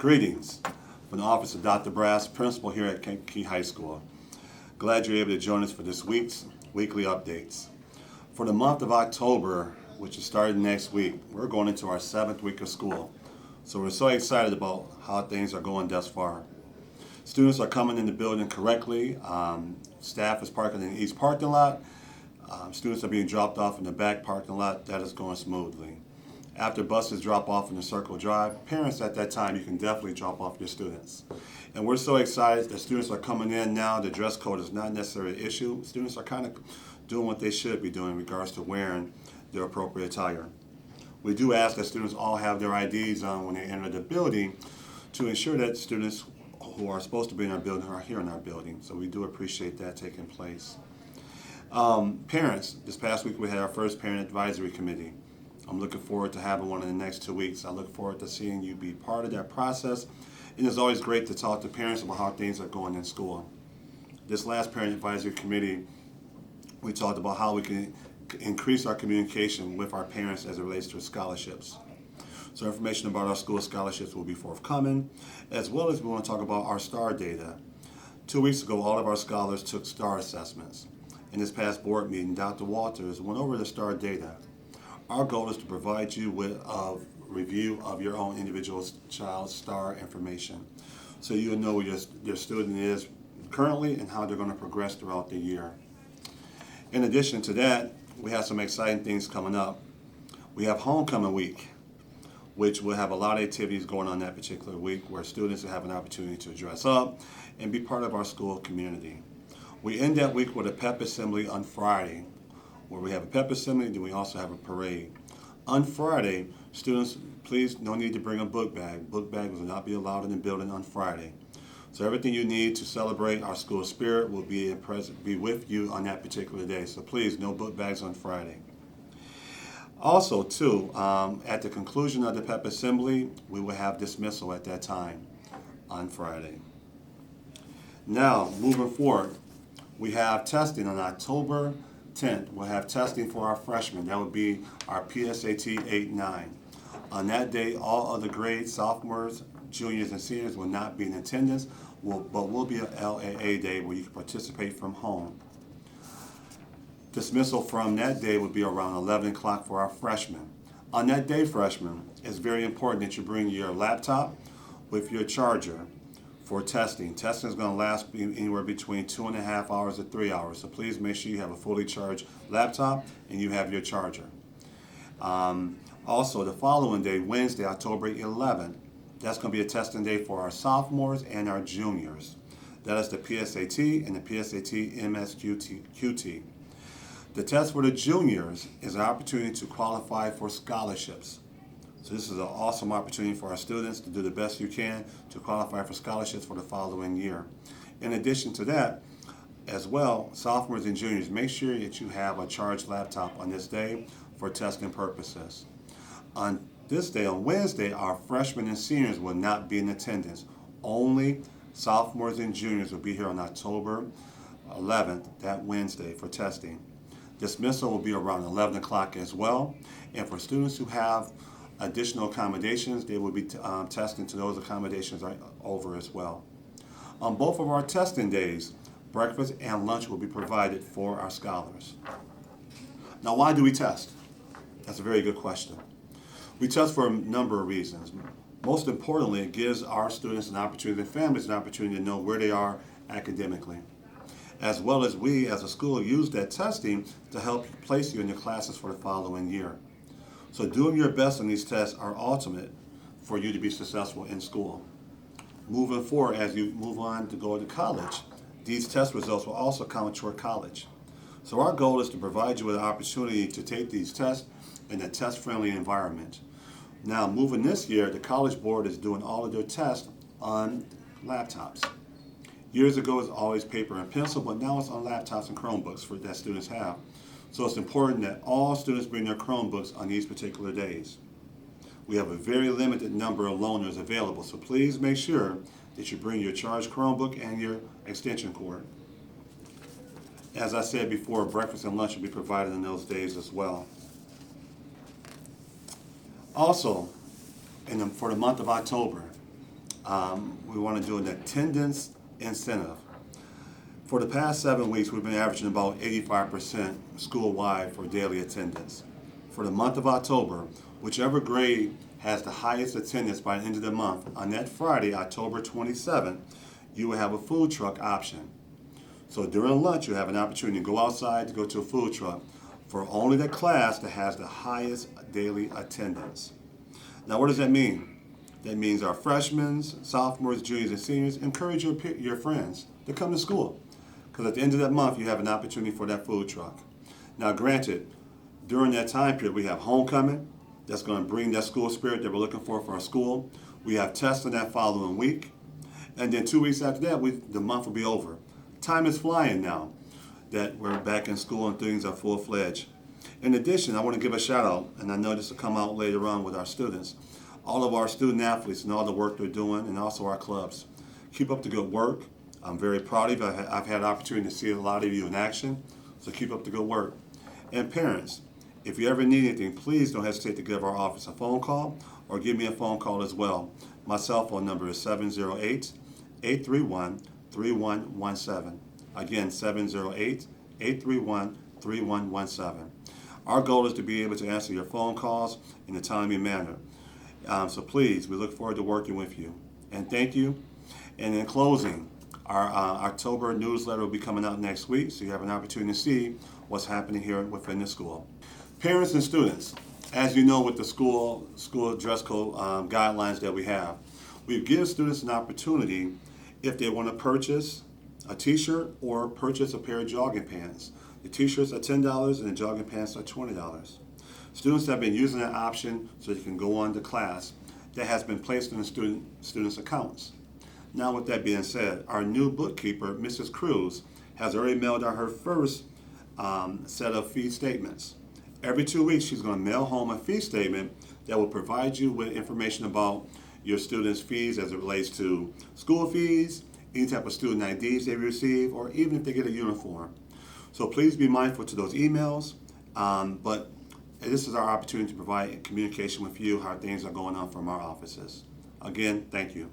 Greetings from the office of Dr. Brass, principal here at Kankakee High School. Glad you're able to join us for this week's weekly updates. For the month of October, which is starting next week, we're going into our 7th week of school. So we're so excited about how things are going thus far. Students are coming in the building correctly. Staff is parking in the east parking lot. Students are being dropped off in the back parking lot. That is going smoothly. After buses drop off in the Circle Drive, parents at that time, you can definitely drop off your students. And we're so excited that students are coming in now. The dress code is not necessarily an issue. Students are kind of doing what they should be doing in regards to wearing their appropriate attire. We do ask that students all have their IDs on when they enter the building to ensure that students who are supposed to be in our building are here in our building. So we do appreciate that taking place. Parents, this past week we had our first parent advisory committee. I'm looking forward to having one in the next 2 weeks. I look forward to seeing you be part of that process. And it's always great to talk to parents about how things are going in school. This last parent advisory committee, we talked about how we can increase our communication with our parents as it relates to scholarships. So information about our school scholarships will be forthcoming, as well as we want to talk about our STAR data. 2 weeks ago, all of our scholars took STAR assessments. In this past board meeting, Dr. Walters went over the STAR data. Our goal is to provide you with a review of your own individual child's STAR information, so you'll know where your student is currently and how they're going to progress throughout the year. In addition to that, we have some exciting things coming up. We have homecoming week, which will have a lot of activities going on that particular week where students will have an opportunity to dress up and be part of our school community. We end that week with a pep assembly on Friday, where we have a pep assembly, then we also have a parade. On Friday, students, please, no need to bring a book bag. Book bags will not be allowed in the building on Friday. So everything you need to celebrate our school spirit will be with you on that particular day. So please, no book bags on Friday. Also, too, at the conclusion of the pep assembly, we will have dismissal at that time on Friday. Now, moving forward, we have testing on October 10th. We'll have testing for our freshmen. That would be our PSAT 8-9. On that day, all other grades, sophomores, juniors, and seniors will not be in attendance, but will be an LAA day where you can participate from home. Dismissal from that day would be around 11 o'clock for our freshmen. On that day, freshmen, it's very important that you bring your laptop with your charger for testing. Testing is going to last anywhere between 2.5 hours to 3 hours. So please make sure you have a fully charged laptop and you have your charger. Also, the following day, Wednesday, October 11th, that's going to be a testing day for our sophomores and our juniors. That is the PSAT and the PSAT MSQT. The test for the juniors is an opportunity to qualify for scholarships. So this is an awesome opportunity for our students to do the best you can to qualify for scholarships for the following year. In addition to that, as well, sophomores and juniors, make sure that you have a charged laptop on this day for testing purposes. On this day, on Wednesday, our freshmen and seniors will not be in attendance. Only sophomores and juniors will be here on October 11th, that Wednesday, for testing. Dismissal will be around 11 o'clock as well. And for students who have additional accommodations, they will be testing to those accommodations are over as well. On both of our testing days, breakfast and lunch will be provided for our scholars. Now, why do we test? That's a very good question. We test for a number of reasons. Most importantly, it gives our students an opportunity, and families an opportunity to know where they are academically, as well as we as a school use that testing to help place you in your classes for the following year. So doing your best on these tests are ultimate for you to be successful in school. Moving forward, as you move on to go to college, these test results will also count toward college. So our goal is to provide you with an opportunity to take these tests in a test-friendly environment. Now, moving this year, the College Board is doing all of their tests on laptops. Years ago, it was always paper and pencil, but now it's on laptops and Chromebooks that students have. So it's important that all students bring their Chromebooks on these particular days. We have a very limited number of loaners available, so please make sure that you bring your charged Chromebook and your extension cord. As I said before, breakfast and lunch will be provided on those days as well. Also, for the month of October, we want to do an attendance incentive. For the past 7 weeks, we've been averaging about 85% school-wide for daily attendance. For the month of October, whichever grade has the highest attendance by the end of the month, on that Friday, October 27th, you will have a food truck option. So during lunch, you have an opportunity to go outside to go to a food truck for only the class that has the highest daily attendance. Now, what does that mean? That means our freshmen, sophomores, juniors, and seniors, encourage your friends to come to school. Because at the end of that month, you have an opportunity for that food truck. Now, granted, during that time period, we have homecoming. That's going to bring that school spirit that we're looking for our school. We have testing that following week. And then 2 weeks after that, the month will be over. Time is flying now that we're back in school and things are full-fledged. In addition, I want to give a shout out, and I know this will come out later on with our students, all of our student athletes and all the work they're doing, and also our clubs. Keep up the good work. I'm very proud of you. I've had an opportunity to see a lot of you in action, so keep up the good work. And parents, if you ever need anything, please don't hesitate to give our office a phone call or give me a phone call as well. My cell phone number is 708-831-3117. Again, 708-831-3117. Our goal is to be able to answer your phone calls in a timely manner. So please, we look forward to working with you. And thank you. And in closing, our October newsletter will be coming out next week, so you have an opportunity to see what's happening here within the school. Parents and students, as you know with the school dress code guidelines that we have, we give students an opportunity if they want to purchase a t-shirt or purchase a pair of jogging pants. The t-shirts are $10 and the jogging pants are $20. Students have been using that option so they can go on to class that has been placed in the students' accounts. Now, with that being said, our new bookkeeper, Mrs. Cruz, has already mailed out her first set of fee statements. Every 2 weeks, she's going to mail home a fee statement that will provide you with information about your students' fees as it relates to school fees, any type of student IDs they receive, or even if they get a uniform. So please be mindful to those emails, but this is our opportunity to provide communication with you, how things are going on from our offices. Again, thank you.